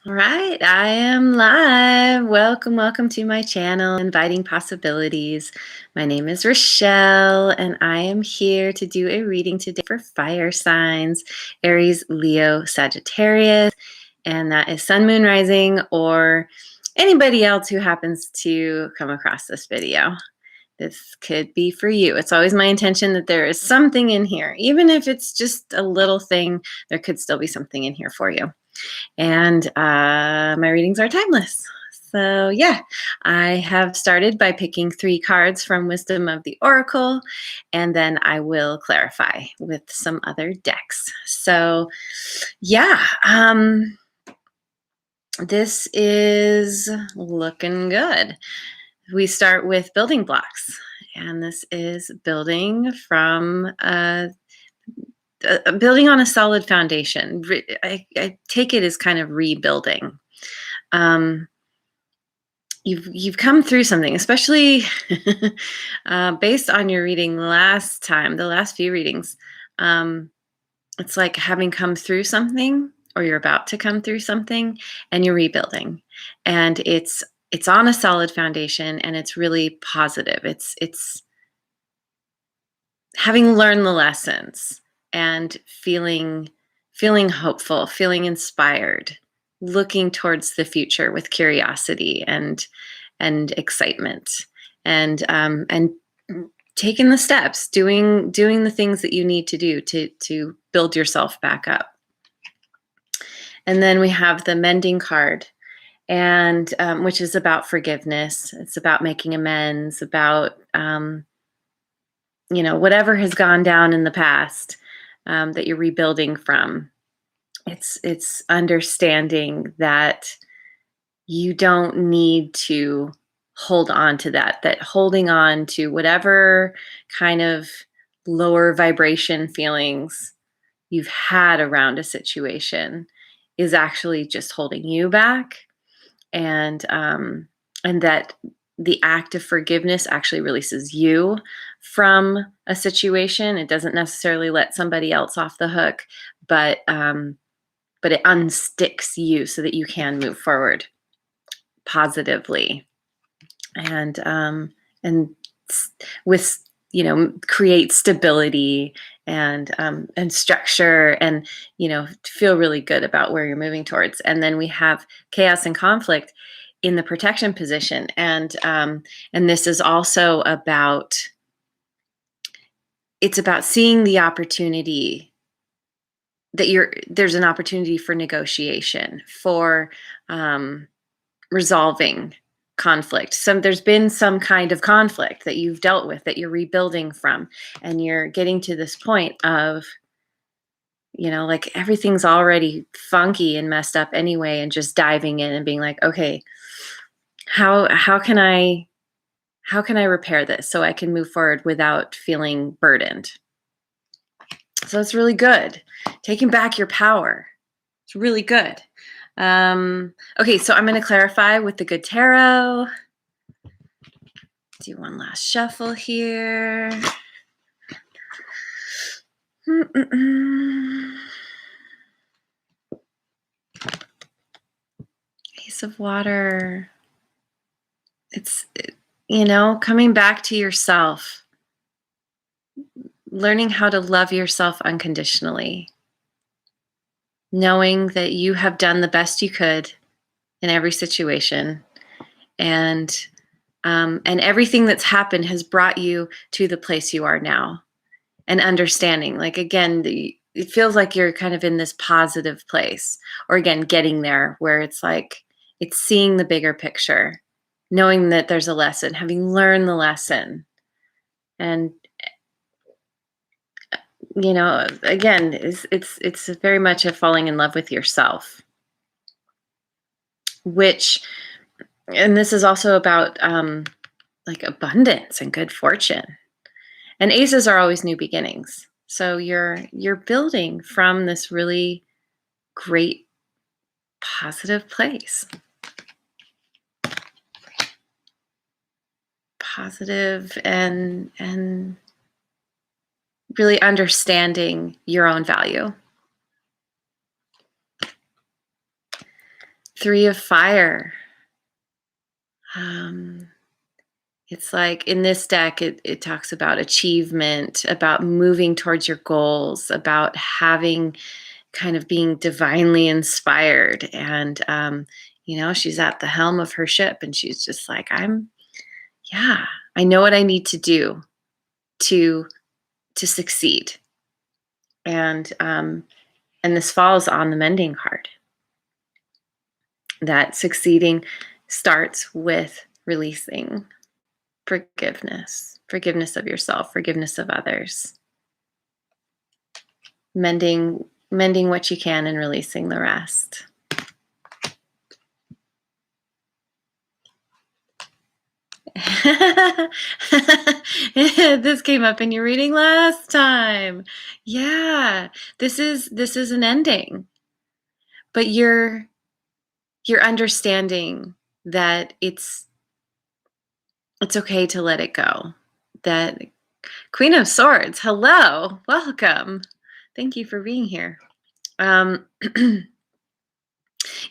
All right, I am live. Welcome to my channel, Inviting Possibilities. My name is Rochelle, and I am here to do a reading today for fire signs, Aries, Leo, Sagittarius, and that is Sun, Moon, Rising, or anybody else who happens to come across this video. This could be for you. It's always my intention that there is something in here. Even if it's just a little thing, there could still be something in here for you. And my readings are timeless. So yeah, I have started by picking 3 cards from Wisdom of the Oracle, and then I will clarify with some other decks. So yeah, this is looking good. We start with building blocks, and this is building from building on a solid foundation. I take it as kind of rebuilding. You've come through something, especially based on your reading last time, the last few readings. It's like having come through something, or you're about to come through something, and you're rebuilding, and it's on a solid foundation, and it's really positive. It's having learned the lessons and feeling hopeful, feeling inspired, looking towards the future with curiosity and excitement, and taking the steps, doing the things that you need to do to build yourself back up. And then we have the mending card, and which is about forgiveness. It's about making amends, about whatever has gone down in the past that you're rebuilding from. It's understanding that you don't need to hold on to that holding on to whatever kind of lower vibration feelings you've had around a situation is actually just holding you back, and that the act of forgiveness actually releases you from a situation. It doesn't necessarily let somebody else off the hook, but it unsticks you so that you can move forward positively, and with create stability and structure, and feel really good about where you're moving towards. And then we have chaos and conflict in the protection position, and this is also about, it's about seeing the opportunity that there's an opportunity for negotiation, for resolving conflict. There's been some kind of conflict that you've dealt with, that you're rebuilding from, and you're getting to this point of, like everything's already funky and messed up anyway, and just diving in and being like, okay, how can I repair this so I can move forward without feeling burdened? So it's really good. Taking back your power. It's really good. Okay, so I'm going to clarify with the good tarot. Do one last shuffle here. Ace of Water. It's, coming back to yourself. Learning how to love yourself unconditionally. Knowing that you have done the best you could in every situation, and everything that's happened has brought you to the place you are now. And understanding, like, again, it feels like you're kind of in this positive place, or again, getting there, where it's like, it's seeing the bigger picture, knowing that there's a lesson, having learned the lesson. And again, it's very much a falling in love with yourself, and this is also about like abundance and good fortune. And aces are always new beginnings. So you're building from this really great positive place. Positive and really understanding your own value. Three of Fire. It's like in this deck, it talks about achievement, about moving towards your goals, about having kind of being divinely inspired. And, she's at the helm of her ship and she's just like, I know what I need to do to succeed. And this falls on the Mending card. That succeeding starts with releasing forgiveness of yourself, forgiveness of others, mending what you can and releasing the rest. This came up in your reading last time. Yeah, this is an ending, but you're understanding that it's okay to let it go. That Queen of Swords, hello, welcome. Thank you for being here.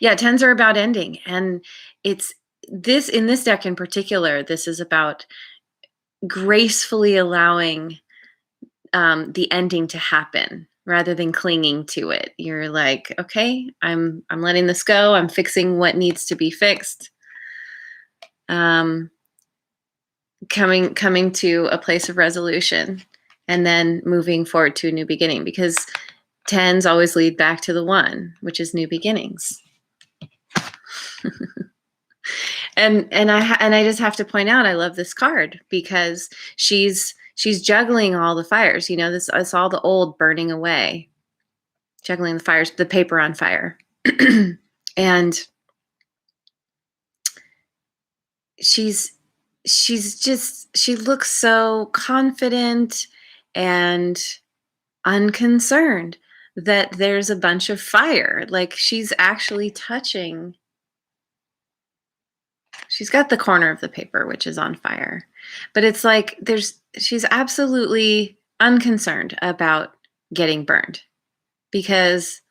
Yeah, tens are about ending, and it's this in this deck in particular. This is about gracefully allowing the ending to happen rather than clinging to it. You're like, okay, I'm letting this go. I'm fixing what needs to be fixed. Coming to a place of resolution, and then moving forward to a new beginning, because tens always lead back to the one, which is new beginnings. And I just have to point out, I love this card because she's juggling all the fires. It's all the old burning away, juggling the fires, the paper on fire. And she looks so confident and unconcerned that there's a bunch of fire. Like she's actually touching. She's got the corner of the paper, which is on fire, but it's like she's absolutely unconcerned about getting burned, because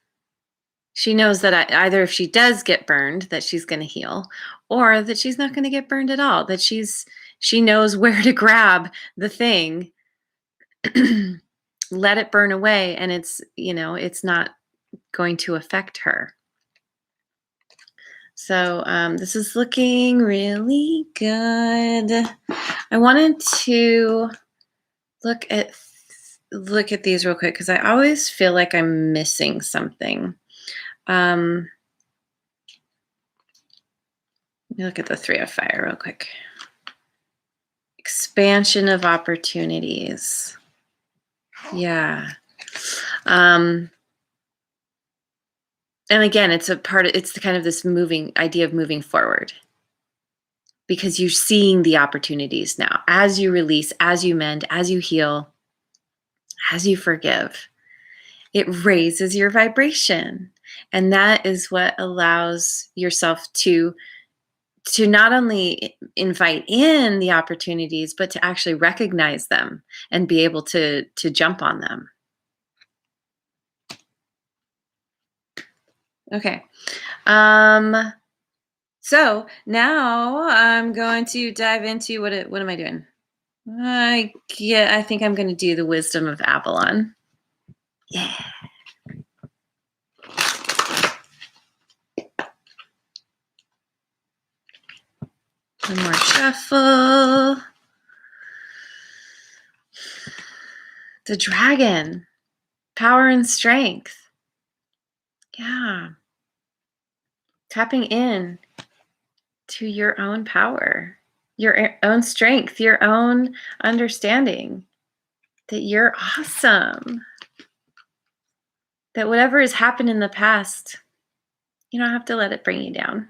she knows that either if she does get burned, that she's going to heal, or that she's not going to get burned at all, that she knows where to grab the thing, let it burn away, and it's not going to affect her. So this is looking really good. I wanted to look at these real quick because I always feel like I'm missing something. Let me look at the Three of Fire real quick. Expansion of opportunities. Yeah. And again, it's the kind of this moving idea of moving forward, because you're seeing the opportunities now as you release, as you mend, as you heal, as you forgive. It raises your vibration, and that is what allows yourself to not only invite in the opportunities, but to actually recognize them and be able to jump on them. Okay. So now I'm going to dive into what am I doing? I think I'm going to do the Wisdom of Avalon. Yeah. One more shuffle. The Dragon. Power and strength. Yeah. Tapping in to your own power, your own strength, your own understanding that you're awesome. That whatever has happened in the past, you don't have to let it bring you down.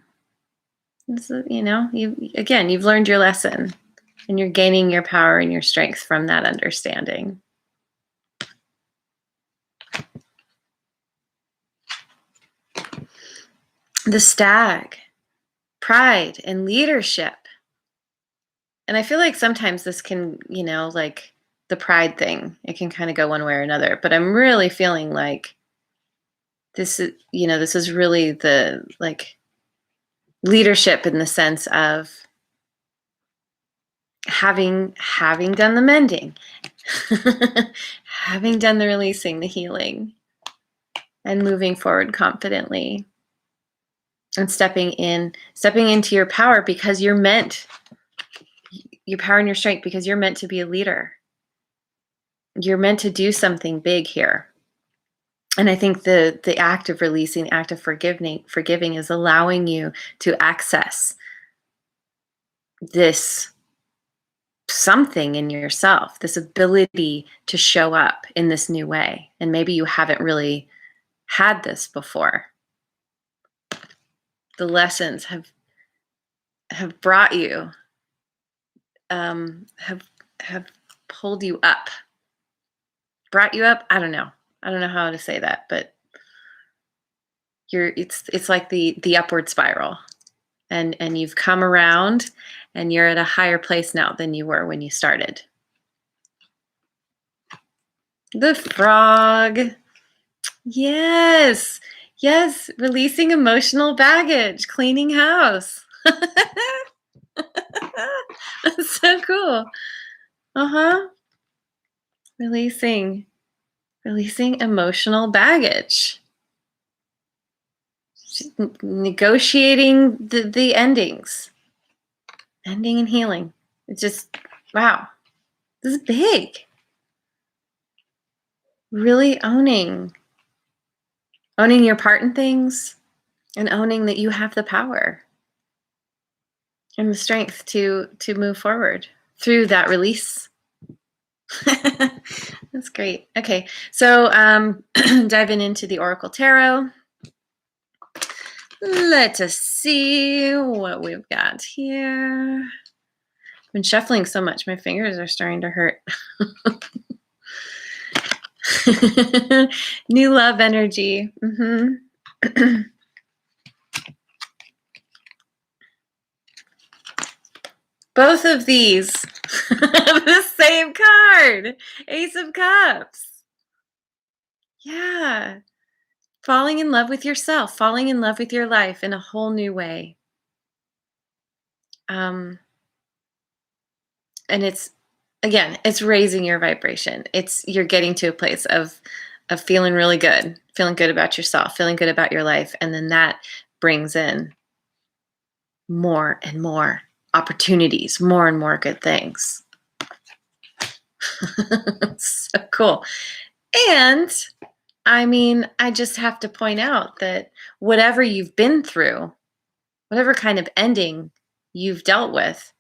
This is, you've learned your lesson, and you're gaining your power and your strength from that understanding. The Stag, pride and leadership. And I feel like sometimes this can, like the pride thing, it can kind of go one way or another, but I'm really feeling like this is really the, like, leadership in the sense of having done the mending, having done the releasing, the healing, and moving forward confidently and stepping into your power, because you're meant, your power and your strength, because you're meant to be a leader. You're meant to do something big here. And I think the act of releasing, the act of forgiving is allowing you to access this something in yourself, this ability to show up in this new way. And maybe you haven't really had this before. The lessons have brought you, have pulled you up, brought you up. I don't know how to say that, but it's like the upward spiral, and you've come around, and you're at a higher place now than you were when you started. The frog. Yes. Yes. Releasing emotional baggage, cleaning house. That's so cool. Releasing emotional baggage. Negotiating the endings. Ending and healing. It's just, wow. This is big. Really owning your part in things, and owning that you have the power and the strength to move forward through that release. That's great. Okay, so diving into the Oracle Tarot. Let us see what we've got here. I've been shuffling so much, my fingers are starting to hurt. New love energy. Both of these have the same card. Ace of Cups. Yeah. Falling in love with yourself, falling in love with your life in a whole new way. And it's, again, it's raising your vibration. You're getting to a place of feeling really good, feeling good about yourself, feeling good about your life. And then that brings in more and more opportunities, more and more good things. So cool. And I mean, I just have to point out that whatever you've been through, whatever kind of ending you've dealt with,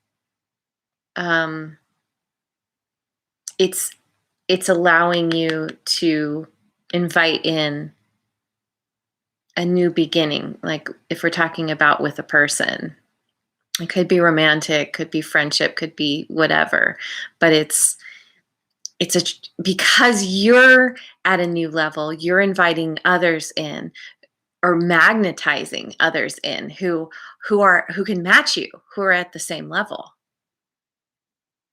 it's allowing you to invite in a new beginning. Like if we're talking about with a person, it could be romantic, could be friendship, could be whatever, but it's because you're at a new level, you're inviting others in, or magnetizing others in who can match you, who are at the same level.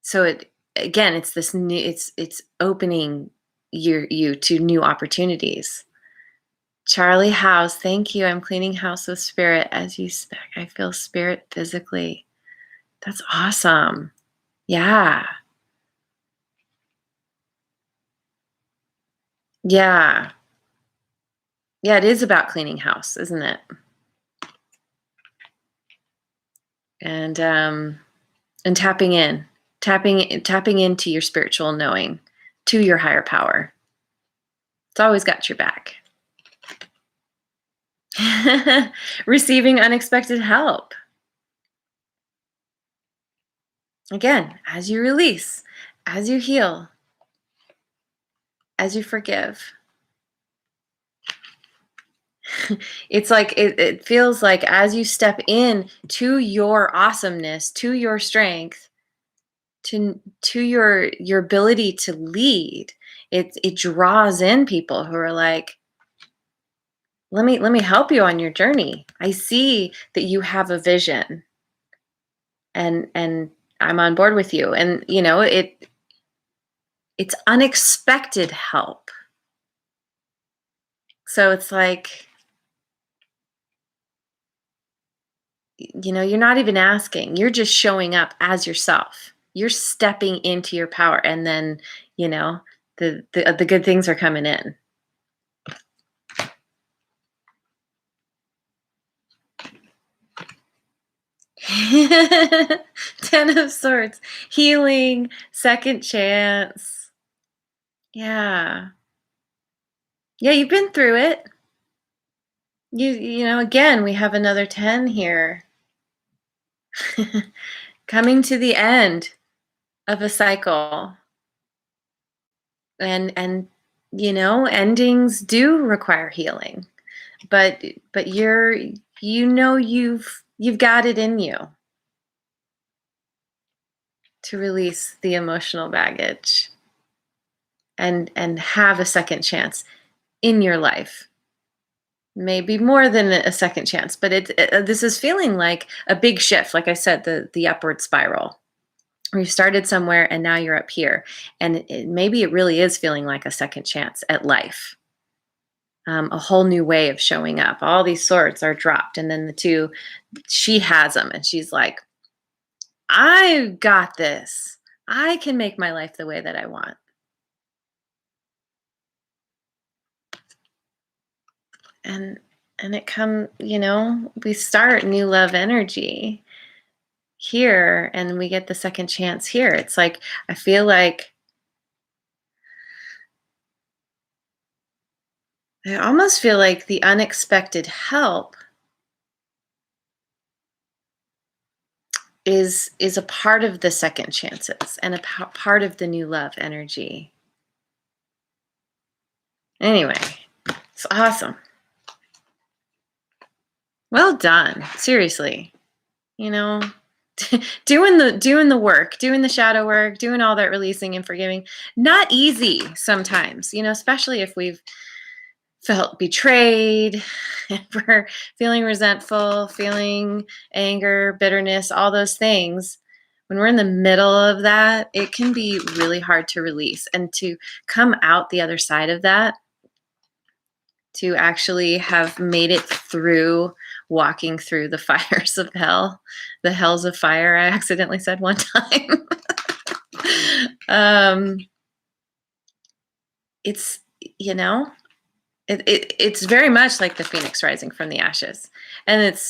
So it's this new, it's opening you to new opportunities. Charlie House, thank you. I'm cleaning house with spirit as you speak. I feel spirit physically. That's awesome. Yeah. Yeah. Yeah, it is about cleaning house, isn't it? And tapping into your spiritual knowing, to your higher power. It's always got your back. Receiving unexpected help. Again, as you release, as you heal, as you forgive. It's like, it feels like as you step in to your awesomeness, to your strength, to your ability to lead, it draws in people who are like, let me help you on your journey. I see that you have a vision, and I'm on board with you. And you know, it's unexpected help. So it's like, you're not even asking. You're just showing up as yourself. You're stepping into your power, and then, the good things are coming in. Ten of Swords, healing, second chance. Yeah. Yeah, you've been through it. Again, we have another 10 here. Coming to the end of a cycle. And endings do require healing. But you've got it in you to release the emotional baggage and have a second chance in your life. Maybe more than a second chance, but this is feeling like a big shift. Like I said, the upward spiral. You started somewhere and now you're up here, and maybe it really is feeling like a second chance at life. A whole new way of showing up. All these swords are dropped, and then she has them, and she's like, "I've got this. I can make my life the way that I want." And we start new love energy here, and we get the second chance here. It's like, I feel like I almost feel like the unexpected help is a part of the second chances and a part of the new love energy. Anyway, it's awesome. Well done. Seriously. Doing the work, doing the shadow work, doing all that releasing and forgiving. Not easy sometimes, especially if we've felt betrayed, if we're feeling resentful, feeling anger, bitterness, all those things. When we're in the middle of that, it can be really hard to release, and to come out the other side of that, to actually have made it through, walking through the fires of hell, the hells of fire, I accidentally said one time. It's, it's very much like the phoenix rising from the ashes. And it's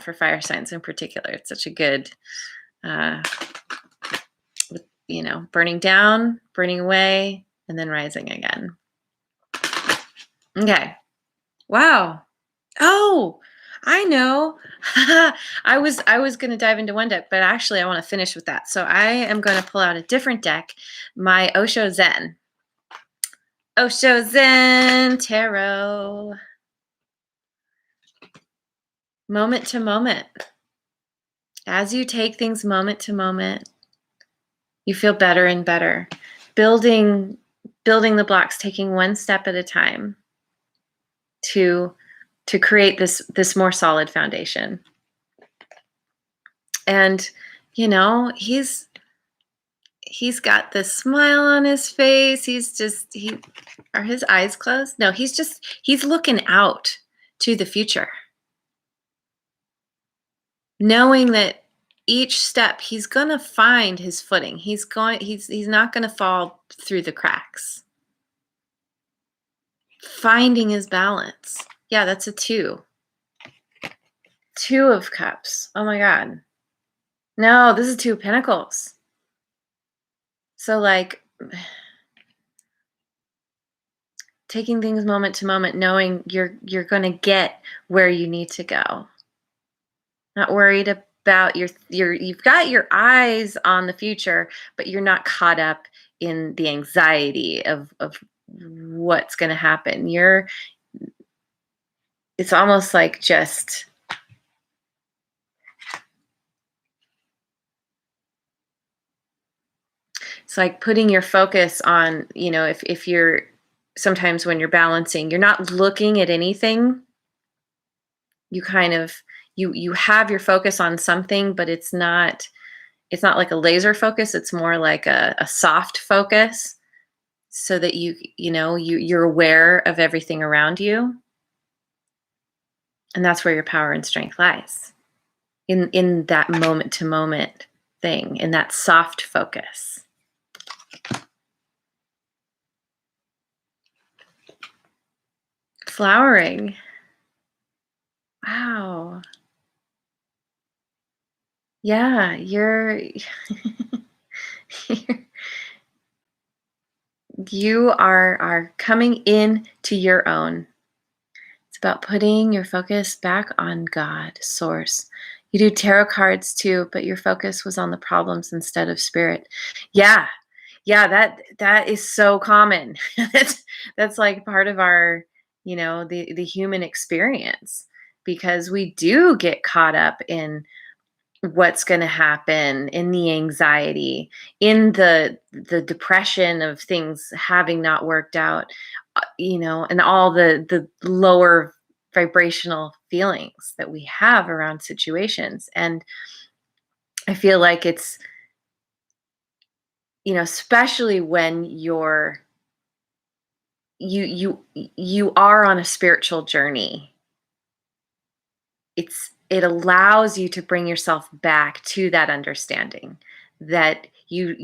for fire signs in particular, it's such a good, burning down, burning away, and then rising again. Okay. Wow. Oh, I know. I was going to dive into one deck, but actually I want to finish with that. So I am going to pull out a different deck, my Osho Zen Tarot. Moment to moment. As you take things moment to moment, you feel better and better. Building the blocks, taking one step at a time to create this more solid foundation. And he's got this smile on his face. Are his eyes closed? No, he's looking out to the future, knowing that each step he's going to find his footing. He's not going to fall through the cracks. Finding his balance. Yeah, that's a 2. 2 of Cups. Oh my God. No, this is 2 of Pentacles. So taking things moment to moment, knowing you're going to get where you need to go. Not worried about you've got your eyes on the future, but you're not caught up in the anxiety of what's going to happen. It's almost like just it's like putting your focus on, if you're sometimes when you're balancing, you're not looking at anything. You kind of you have your focus on something, but it's not like a laser focus. It's more like a soft focus, so that you're aware of everything around you. And that's where your power and strength lies. in that moment to moment thing, in that soft focus. Flowering. Wow. Yeah, you are coming in to your own. It's about putting your focus back on God, source. You do tarot cards too, but your focus was on the problems instead of spirit. Yeah. Yeah, that is so common. That's like part of our, the human experience, because we do get caught up in what's going to happen, in the anxiety, in the depression of things having not worked out, and all the lower vibrational feelings that we have around situations. And I feel like it's, especially when you are on a spiritual journey, it allows you to bring yourself back to that understanding that you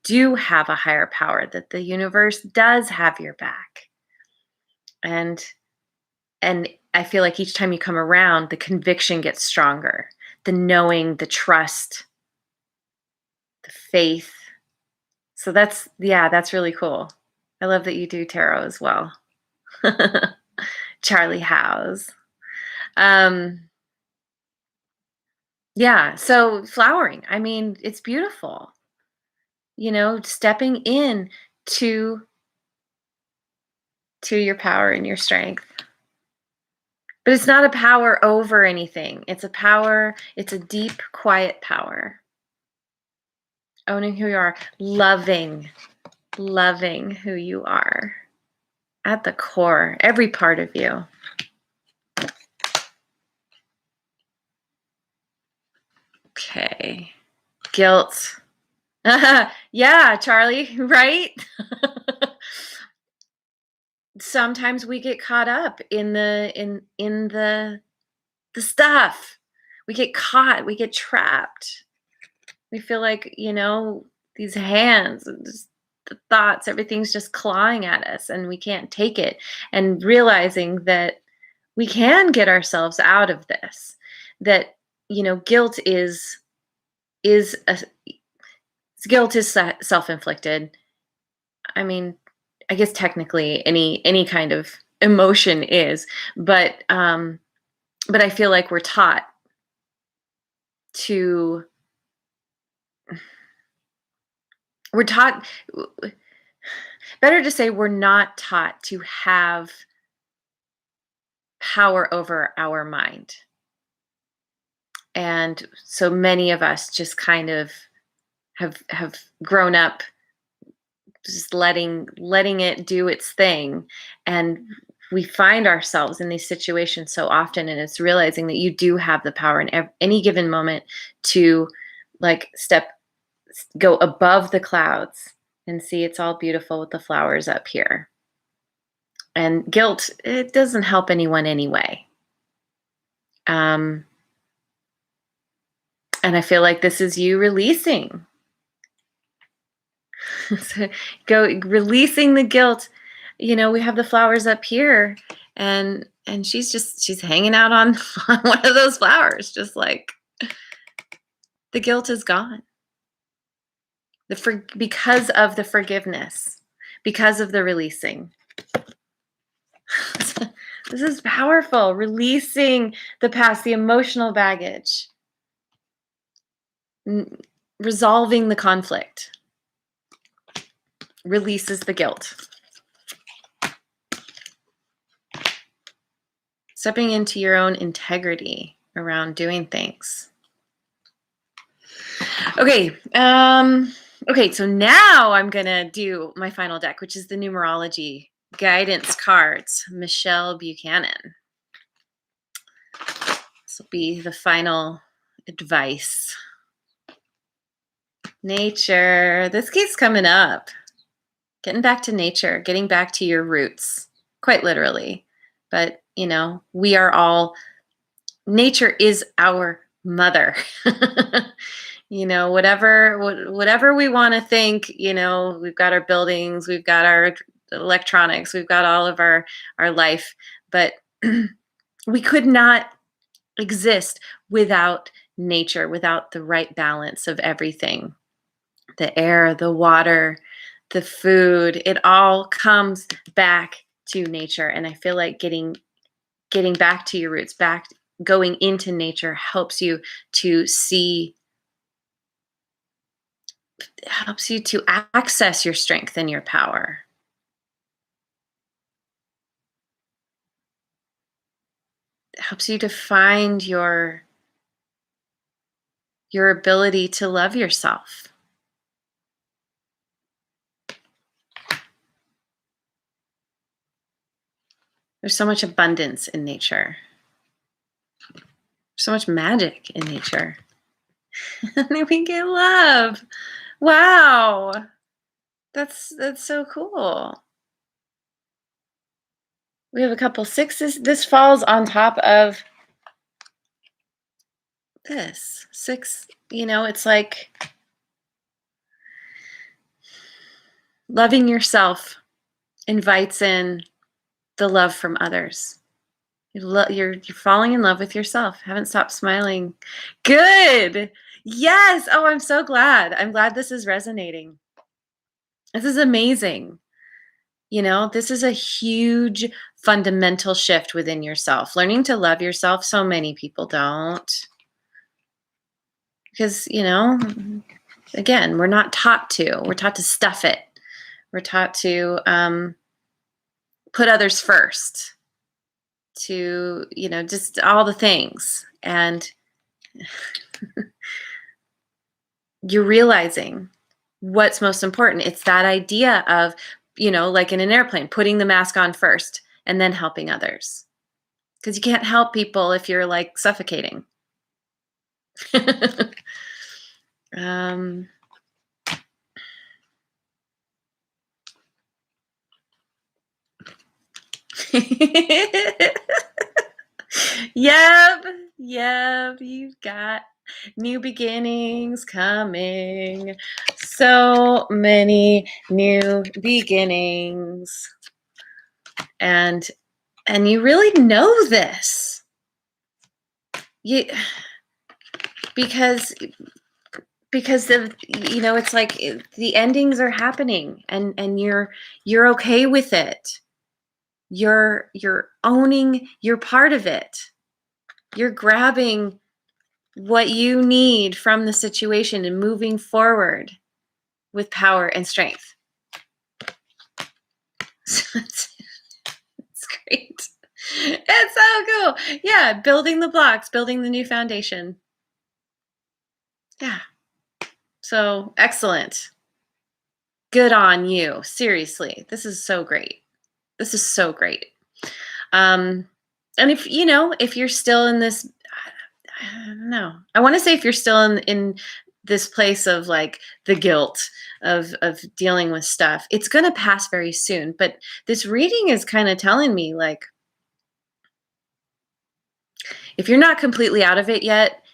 do have a higher power, that the universe does have your back. And I feel like each time you come around, the conviction gets stronger, the knowing, the trust, the faith. So that's really cool. I love that you do tarot as well. Charlie House. Yeah, so flowering, I mean, it's beautiful. Stepping in to your power and your strength. But it's not a power over anything. It's a deep, quiet power. Owning who you are, loving who you are at the core, every part of you. Okay. Guilt. Yeah, Charlie, right? Sometimes we get caught up in the stuff. We get caught, we get trapped. We feel like, these hands, just the thoughts, everything's just clawing at us and we can't take it. And realizing that we can get ourselves out of this. That, guilt is self-inflicted. I mean, I guess technically any kind of emotion is, but I feel like we're taught to we're taught better to say we're not taught to have power over our mind. And so many of us just kind of have grown up just letting it do its thing, and we find ourselves in these situations so often. And it's realizing that you do have the power in any given moment to like go above the clouds and see it's all beautiful with the flowers up here. And guilt, it doesn't help anyone anyway. And I feel like this is you releasing. So releasing the guilt. We have the flowers up here, and she's hanging out on, on one of those flowers, just like the guilt is gone. Because of the forgiveness, because of the releasing. This is powerful. Releasing the past, the emotional baggage, resolving the conflict, releases the guilt. Stepping into your own integrity around doing things. Okay. Okay, so now I'm gonna do my final deck, which is the Numerology guidance cards, Michelle Buchanan. This will be the final advice. Nature. This keeps coming up. Getting back to nature, getting back to your roots, quite literally. But, we are all nature is our mother. Whatever we want to think, we've got our buildings, we've got our electronics, we've got all of our life, but we could not exist without nature, without the right balance of everything. The air, the water, the food, it all comes back to nature. And I feel like getting back to your roots, going into nature helps you to access your strength and your power. It helps you to find your ability to love yourself. There's so much abundance in nature. So much magic in nature. And then we get love. Wow. That's so cool. We have a couple sixes. This falls on top of this. 6, it's like loving yourself invites in the love from others. You're falling in love with yourself. Haven't stopped smiling. Good. Yes. Oh, I'm so glad. I'm glad this is resonating. This is amazing. This is a huge fundamental shift within yourself. Learning to love yourself. So many people don't. Because, again, we're not taught to. We're taught to stuff it. We're taught to put others first. To, just all the things. And you're realizing what's most important. It's that idea of, like in an airplane, putting the mask on first and then helping others. Because you can't help people if you're like suffocating. Yep, you've got new beginnings coming. So many new beginnings. And you really know this. Because it's like the endings are happening and you're okay with it. You're owning your part of it. You're grabbing what you need from the situation and moving forward with power and strength. So it's great. It's so cool. Yeah, building the blocks, building the new foundation. Yeah. So excellent. Good on you. Seriously, this is so great. This is so great. And if you're still in this, I don't know. I want to say if you're still in this place of like the guilt of dealing with stuff, it's going to pass very soon. But this reading is kind of telling me like, if you're not completely out of it yet,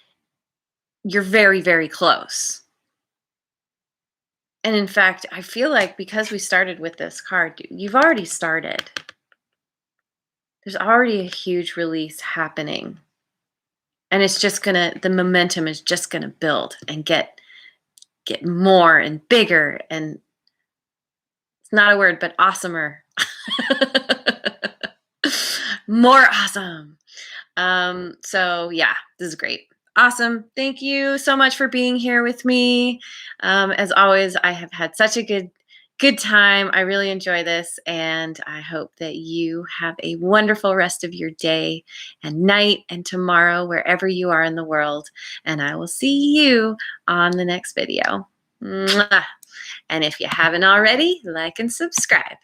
you're very, very close. And in fact, I feel like because we started with this card, you've already started. There's already a huge release happening. And it's just the momentum is just gonna build and get more and bigger, and it's not a word, but awesomer. More awesome. So yeah, this is great. Awesome. Thank you so much for being here with me. As always, I have had such a good time. I really enjoy this, and I hope that you have a wonderful rest of your day and night and tomorrow, wherever you are in the world. And I will see you on the next video. Mwah. And if you haven't already, like and subscribe.